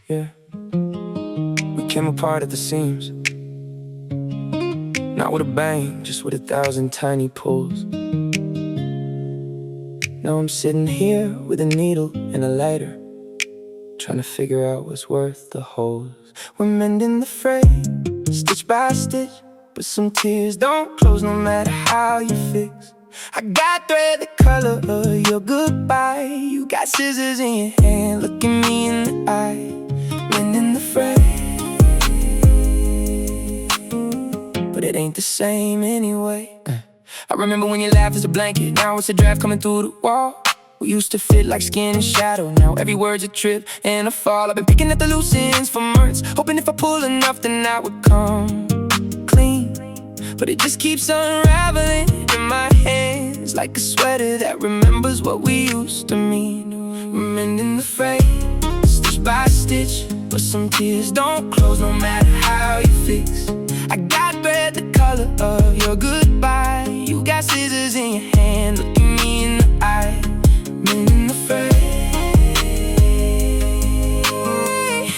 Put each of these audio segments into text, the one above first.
yeah. We came apart at the seams, not with a bang, just with 1,000 tiny pulls. Now I'm sitting here with a needle and a lighter, trying to figure out what's worth the holes. We're mending the fray, stitch by stitch, but some tears don't close no matter how you fix. I got thread the color of your goodbye. You got scissors in your hand, looking me in the eye. Mending the fray, but it ain't the same anyway. I remember when you laughed as a blanket, now it's a draft coming through the wall. We used to fit like skin and shadow, now every word's a trip and a fall. I've been picking at the loose ends for months, hoping if I pull enough then I would come clean. But it just keeps unraveling in my hands, like a sweater that remembers what we used to mean. We're mending the fray, stitch by stitch, but some tears don't close no matter how you fix. I got thread the color of your goodbye. You got scissors in your hand, looking me in the eye. Mending the fray,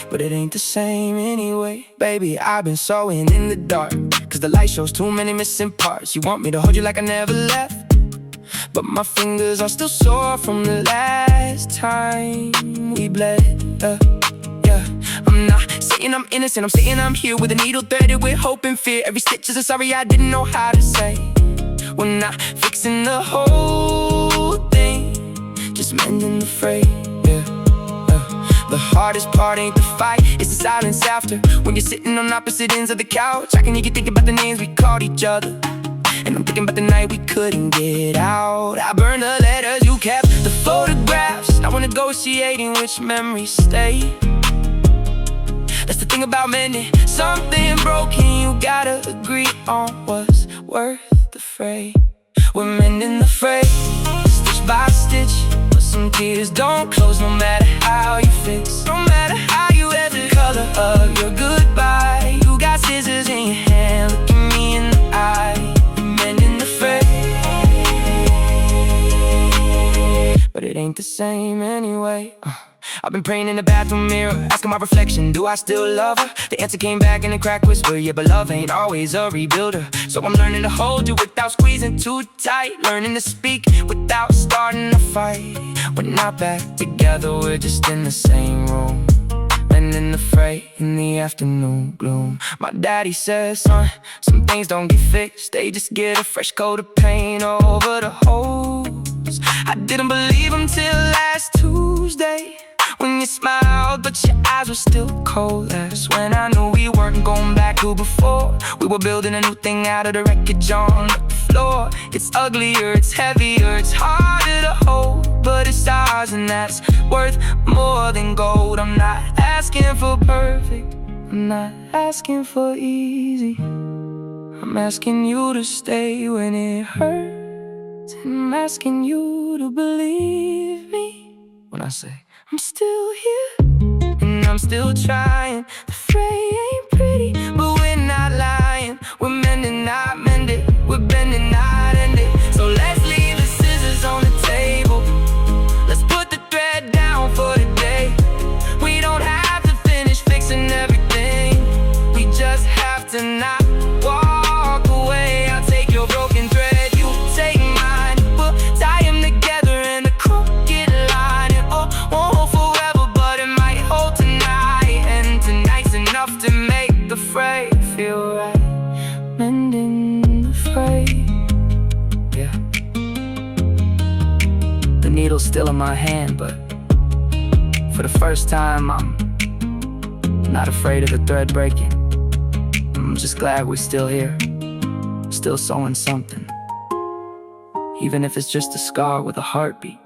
but it ain't the same anyway. Baby, I've been sewing in the dark, cause the light shows too many missing parts. You want me to hold you like I never left, but my fingers are still sore from the last time we bled. Yeah, I'm not saying I'm innocent, I'm saying I'm here with a needle threaded with hope and fear. Every stitch is a sorry I didn't know how to say. We're not fixing the whole thing, just mending the fray, yeah. The hardest part ain't the fight, it's the silence after. When you're sitting on opposite ends of the couch, I can hear you thinking about the names we called each other. And I'm thinking about the night we couldn't get out. I burned the letters you kept, the photographs. Now we're negotiating which memories stay. That's the thing about mending something broken, you gotta agree on what's worth the fray. We're mending the fray, stitch by stitch, but some tears don't close no matter how you fix. No matter how you edit the color of your goodbye. You got scissors in your hand, looking me in the eye. Mending the fray, but it ain't the same anyway. I've been praying in the bathroom mirror, asking my reflection, do I still love her? The answer came back in a cracked whisper, yeah, but love ain't always a rebuilder. So I'm learning to hold you without squeezing too tight, learning to speak without starting a fight. We're not back together, we're just in the same room, mending the fray in the afternoon gloom. My daddy says, son, some things don't get fixed, they just get a fresh coat of paint over the holes. I didn't believe him till last Tuesday, when you smiled, but your eyes were still cold. That's when I knew we weren't going back to before. We were building a new thing out of the wreckage on the floor. It's uglier, it's heavier, it's harder to hold, but it's ours and that's worth more than gold. I'm not asking for perfect, I'm not asking for easy. I'm asking you to stay when it hurts, and I'm asking you to believe me when I say I'm still here, and I'm still trying. The fray ain't pretty, but we're not lying. We're mending, not mended. We're bending, not ended. So let's leave the scissors on the table. Let's put the thread down for today. We don't have to finish fixing everything, we just have to not walk away. I'll take your broken thread, you take mine. We'll tie them together in a crooked line. And oh, won't hold forever, but it might hold tonight. And tonight's enough to make the fray feel right. Mending the fray, yeah. The needle's still in my hand, but for the first time I'm not afraid of the thread breaking. I'm just glad we're still here, still sewing something, even if it's just a scar with a heartbeat.